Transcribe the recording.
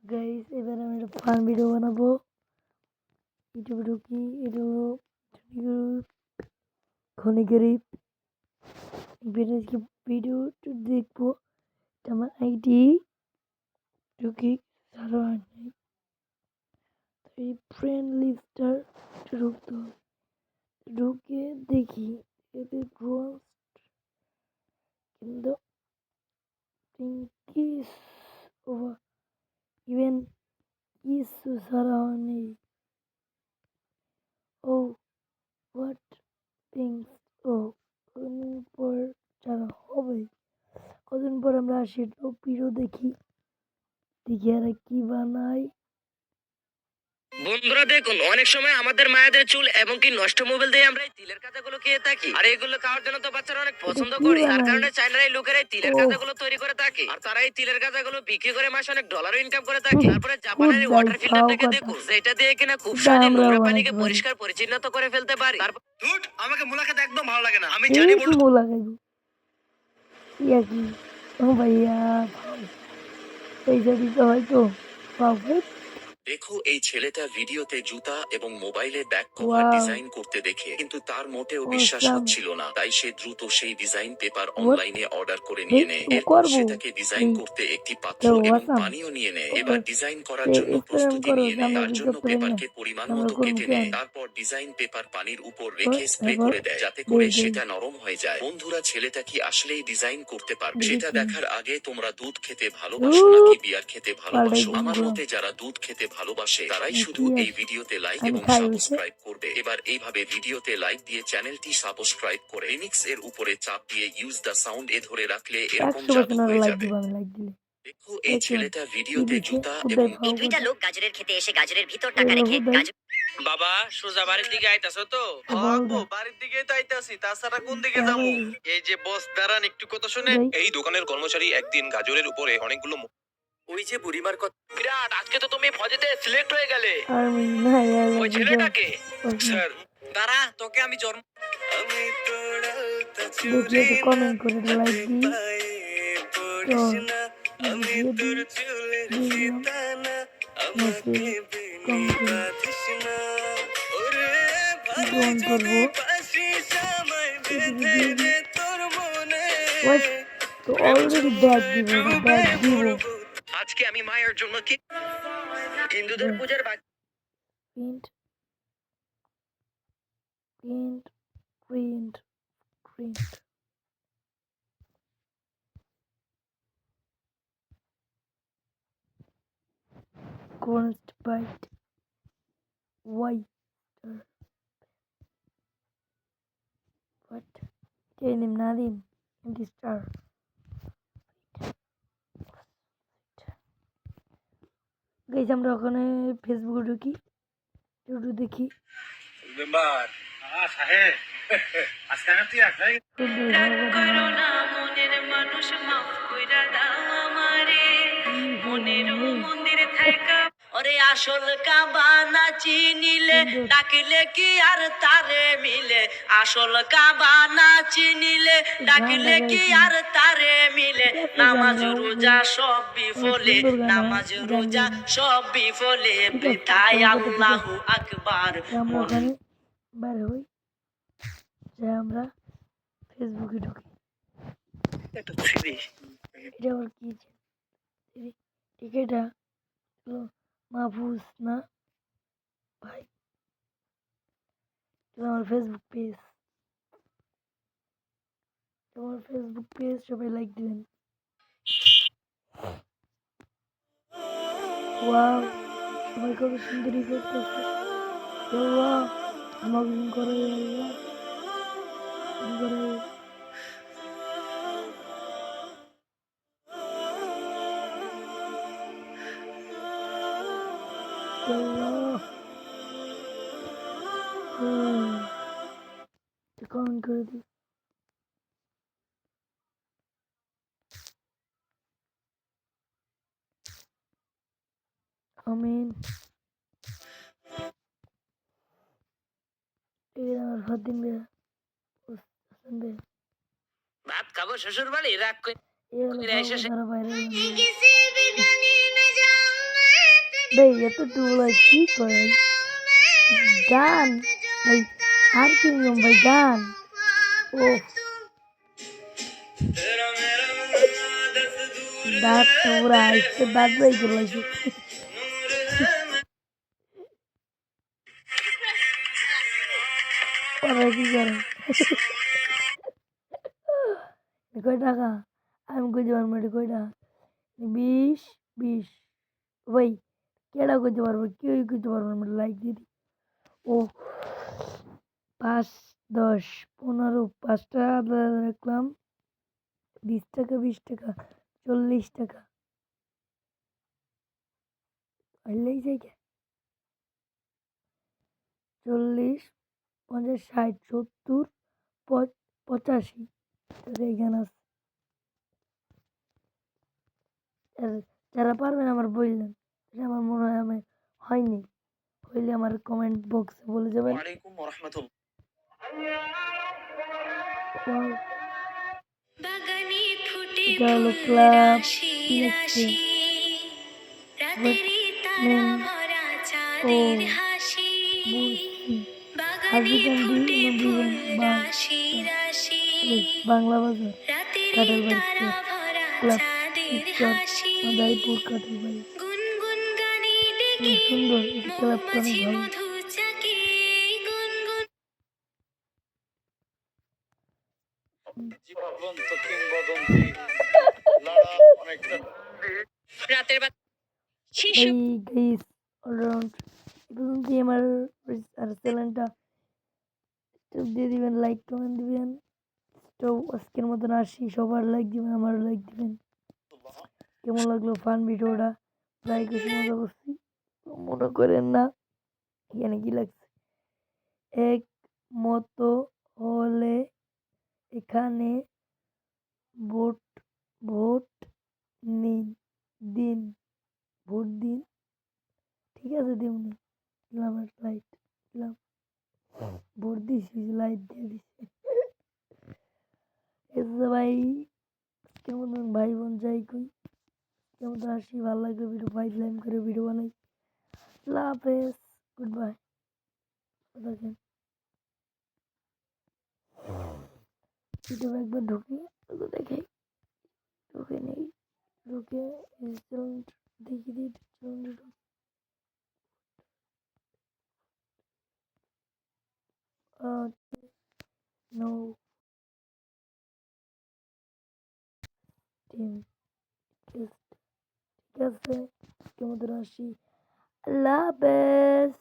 Guys এবার আমি একটা ফান ভিডিও বানাবো। ইউটিউবে ঢুকি, এটা হলো খনিগের ভিডিও দেখবো। এটা আমার আইডি ঢুকি, সারোয়ার নেই এই ফ্রেন্ড লিস্টার ঢুকতে হবে। ঢুকে দেখি এতে গ্রোস্ট কিন্তু পিঙ্কিস ওভার ইভেন কিছু সারা নেই। ও হোয়াট থিংস, ও কতদিন পর যারা হবে, কতদিন পর আমরা সেটাও ভিডিও দেখি আর কি বানাই। বন্ধুরা দেখুন, অনেক সময় আমাদের মায়েদের চুল এবং কি নষ্ট মোবাইল দিয়ে আমরা এই তিলের কাঁচাগুলো খেয়ে থাকি। আর এগুলো খাওয়ার জন্য তো বাচ্চারা অনেক পছন্দ করে, তার কারণে চাইনারা এই লোকেরা এই তিলের কাঁচাগুলো তৈরি করে থাকে। আর তারা এই তিলের কাঁচাগুলো বিক্রি করে মাসে অনেক ডলারও ইনকাম করে থাকে। তারপরে জাপানের এই ওয়াটার ফিল্টারটাকে দেখুন, যেটা দিয়ে কিনা খুব সহজে নোংরা পানিকে পরিষ্কার পরিচ্ছন্নত করে ফেলতে পারে। তারপর আমাকে মুলা খেতে একদম ভালো লাগে না, আমি জানি বলতে মুলা খাইবো কি ও ভাইয়া পয়সা দিতে হয়তো পাবে। দেখো এই ছেলেটা ভিডিওতে জুতা এবং মোবাইলে ব্যাক কভার ডিজাইন করতে দেখে কিন্তু তার মোটেও বিশ্বাস হচ্ছিল না, তাই সে দ্রুত সেই ডিজাইন পেপার অনলাইনে অর্ডার করে নিয়ে নেয়। এরপর সেটাকে ডিজাইন করতে একটি পাত্র এবং পানিও নিয়ে নেয়। এবার ডিজাইন করার জন্য প্রস্তুতি নিয়ে নেয়। তার জন্য পেপারকে পরিমাণ মতো কেটে নেয়। তারপর ডিজাইন পেপার পানির উপর রেখে স্প্রে করে দেয় যাতে করে সেটা নরম হয়ে যায়। বন্ধুরা, ছেলেটা কি আসলেই ডিজাইন করতে পারবে সেটা দেখার আগে তোমরা দুধ খেতে ভালোবাসো নাকি বিয়ার খেতে ভালোবাসো? আমার মতে যারা দুধ খেতে ভালোবাসে তারাই শুধু এই ভিডিওতে লাইক এবং সাবস্ক্রাইব করবে। এবার এইভাবে ভিডিওতে লাইক দিয়ে চ্যানেলটি সাবস্ক্রাইব করে রিমিক্স এর উপরে চাপ দিয়ে ইউজ দ্য সাউন্ড এ ধরে রাখলে এরকম জাদু হয়ে যাবে। দেখো এই ছেলেটা ভিডিওতে জুতা এবং এই দুইটা লোক গাজরের খেতে এসে গাজরের ভিতর টাকা রেখে বাবা সোজা বাড়ির দিকে আইতাছো তো? হ্যাঁ বাড়ির দিকে তো আইতাছি, তাছাড়া কোন দিকে যাবো? এই যে বস দাঁড়ান একটু কথা শুনে। এই দোকানের কর্মচারী একদিন গাজরের উপরে অনেকগুলো ওই যে বুড়িমার কথা বিরাট, আজকে তো তুমি ফজেতে সিলেক্ট হয়ে গেলে। ওই ওই ছেলেটাকে স্যার দাঁড়া, তোকে আমি জন্ম আমি কমেন্ট করে লাইক দিই আমি তোর চুলের ফিতানা আমাকে বাঁধিস না ওরে ভালো পাশি সময় বেঁধে দে তোর মনে তো অলরেডি ব্যাগ দিব আজকে আমি মায়ের জন্য কি হিন্দুদের পূজার বাকি print print print print Ghost bite white what denim nadin in the star guys আমরা ওখানে ফেসবুকে ঢুকি, ইউটিউব দেখি মেম্বার সাহেব আজকে তুই আখাই করোনা মনের মানুষ মাফ কইরা দাও আমারে মনের মন্দির থাকা ওরে আসল কাবা না চিনিলে ডাকিলে কি আর তারে মিলে আসল কাবা না চিনিলে ডাকিলে কি আর তারে মিলে নামাজ রোজা সব বিফলে নামাজ রোজা সব বিফলে বৃথায় আল্লাহু আকবার। আমরা ওখানে বের হই যে আমরা ফেসবুকে ঢুকি। এটা আবার কি ঠিক এটা মাহফুজ না ভাই, আমার ফেসবুক পেজ, তোমার ফেসবুক পেজ সবাই লাইক দিবেন। ওয়াও সবাই কত সুন্দরী করতেছে। আল্লাহ আমাকে করে আল্লাহ করে কমেন্ট করে দিই। আমিন। আমার ফাতিম ভাই, হাসান ভাই, ভাত খাবো শ্বশুর বাড়ি রাগ করে বাইরে ভাই এতটুকু কি করে ভাই গান ভাই আর কি নিয়ম ভাই গান ও দাঁত পুরা আইসে দাঁত ভাই করলাইছে ওরা কি করে কয় টাকা আমি কইতে পারবো এটা কয় টাকা 20 ভাই কেডা কইতে পারবো কেউই কইতে পারবো না লাইক দিদি ও 5 10 15 5টা রাখলাম 20 টাকা 20 টাকা 40 টাকা হইলেই যাই 40 50 60 70 85 এখানে আছে আর যারা পারবেন আমার বললেন আমার মনে হয় আমি হয়নি হইলে আমার কমেন্ট বক্সে বলে যাবেন ওয়ালাইকুম ওরহমাতুল্লাহ। Wow, বাগানে ফুটে এটা হলো ফুল ক্লাব রাশি ইনেক্সে রাশি বাট রাতেরই তারা নেম ভরা ও চাঁদের হাসি বুঝছি বাগানে হাজি ক্যান্ডি ফুটে দিবেন ফুল রাশি রাশি বাংলা বাজার রাতেরই কাটার বাড়ি তারা ভরা ক্লাব চাঁদের শিবচর হাসি মাদারীপুর কাটার বাড়ি গুনগুন গানে ডেকে সুন্দর এই ক্লাবটা অনেক মৌমাছি ভালো মধু চাকে গুনগুন রাতের বেলা শিশু এই গাইস অলরাউন্ড এই পর্যন্ত আমার আর চ্যানেলটা দিয়ে দিবেন লাইক কমেন্ট দিবেন তো আজকের মতন আসি সবার লাইক দিবেন আমার লাইক দিবেন কেমন লাগলো ফান ভিডিওটা প্রায় কিছু মজা করছি তো মনে করেন না এখানে কি লাগছে এক মতো হলে এখানে ভোট ভোট নিন দিন ভোট দিন ঠিক আছে দিমনি দিলাম লাইট দিলাম ভোট দিছি লাইট দিয়ে দিছি এসে ভাই কেমন ভাই বোন যাই কই কেমন আসি ভালো লাগলো ভিডিও ফাইভ লাইন করে ভিডিও বানাই আল্লাহ হাফেজ গুড বাই দেখেন ভিডিও একবার ঢুকি তো দেখে ঢুকে নেই ঢুকে দেখি দিই নো টিম ঠিক আছে কেমন আসি আল্লাহ হাফেজ